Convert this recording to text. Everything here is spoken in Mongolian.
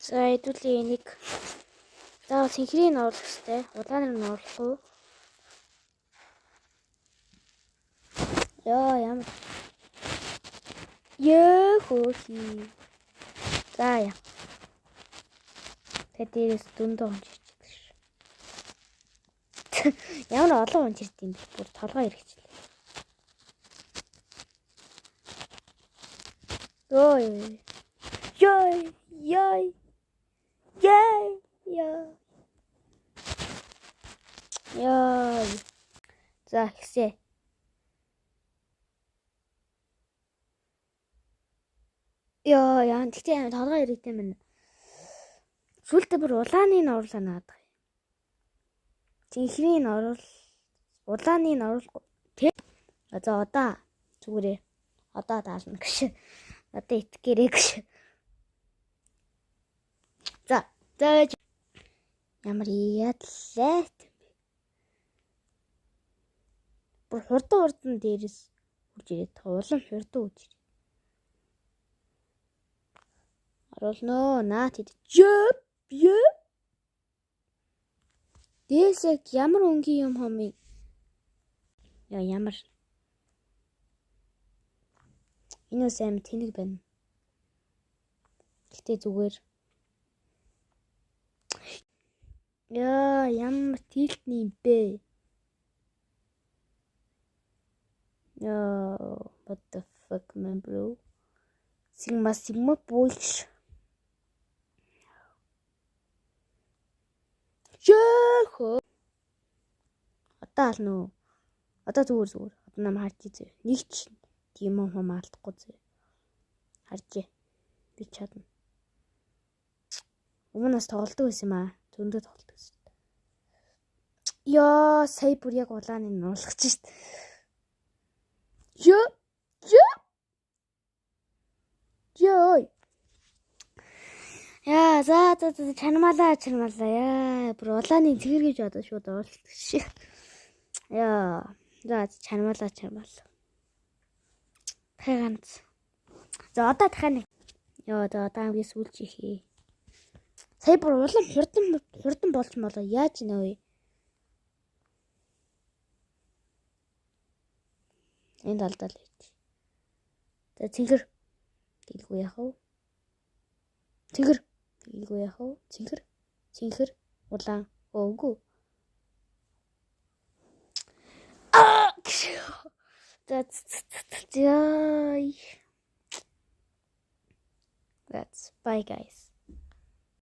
За хэдүүлээ энийг заавал цэнхрийг нь оруулах хэрэгтэй. Улааныг нь оруулах уу? Яа ямар. Хөөхи. За яа. Тэдээс дүндээ унжирч идэх ш. Ямар олон унжирд юм бэ? Бүр толгой ирэхчлээ. Ой. Яй. Яй. Яй. За ихсэ. Яа, тэгтээ толгой ирээдтэй минь. Сүлдө бүр улааныг нь оруулаа надад. Цэнхрийг нь оруул. Улааныг нь оруулахгүй. Тэ. За одоо зүгээрээ. Одоо даална гэж. Одоо итгээрэй гэж. За ямар ядлаа. Бүр хурдан дээрээс үрж ирээд улам хурдан үрж ирээд. Оруулноо наа тэд. Дээсээ ямар өнгийн юм хомыг. Яа ямар. Энэ үс аим тэнэг байна. Гэтэ зүгээр. Яа ямар тилтний юм бэ? Яа what the fuck man bro. Sigma bulch. Жөөхөө. Одоо ална уу? Одоо зүгээр. Одоо нам харж үзье. Нэг ч тийм юм алдахгүй зөө. Харж. Би чадна. Өмнөөс тоглолдог байсан юм аа. Зөндөө тоглолдог байсан. Яа, сая бүр яг улааныг нь уулгаж шít. Ёй. Яа, за чанамалаа. Яа, бүр улааныг цэгэргэж одоо шууд оруулдаг шээ. Яа, за чанамалаа. Ганц. За одоо дахиад нэг. Яа, одоо хамгийн сүүлч ихээ. Сая бүр улам хурдан болж молоо. Яаж нэ вэ? Энд алдаа л байж. За цэнхэр. Тэглгүй яах вэ? Цэнхэр. Улаан. Өөгүй. That's bye guys.